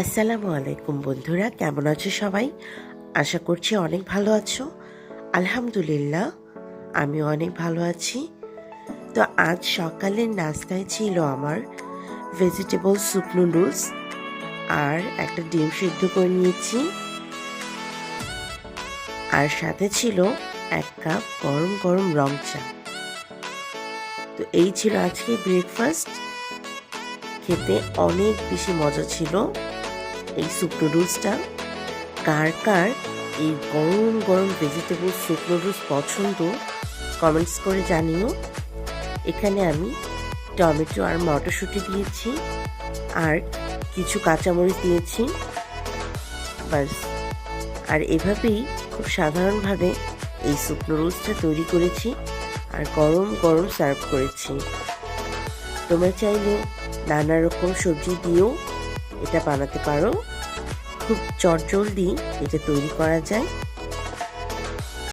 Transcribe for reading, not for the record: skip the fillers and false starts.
আসসালামু আলাইকুম বন্ধুরা, কেমন আছো সবাই? আশা করছি অনেক ভালো আছো। আলহামদুলিল্লাহ, আমিও অনেক ভালো আছি। তো আজ সকালের নাস্তায় ছিল আমার ভেজিটেবল স্যুপ নুডলস আর একটা ডিম সিদ্ধ করে নিয়েছি, আর সাথে ছিল 1 কাপ গরম গরম রং চা। তো এই ছিল আজকে ব্রেকফাস্ট। খেতে অনেক বেশি মজা ছিল এই স্যুপ নুডলসটা। কার কার এই গরম গরম ভেজিটেবল স্যুপ নুডলস পছন্দ কমেন্টস করে জানিও। এখানে আমি টমেটো আর মটরশুঁটি দিয়েছি আর কিছু কাঁচামরিচ দিয়েছি, বাস। আর এভাবেই খুব সাধারণভাবে এই স্যুপ নুডলসটা তৈরি করেছি আর গরম গরম সার্ভ করেছি। তোমরা চাইলে নানা রকম সবজি দিয়েও এটা বানাতে পারো। খুব চটজলদি এটা তৈরি করা যায়।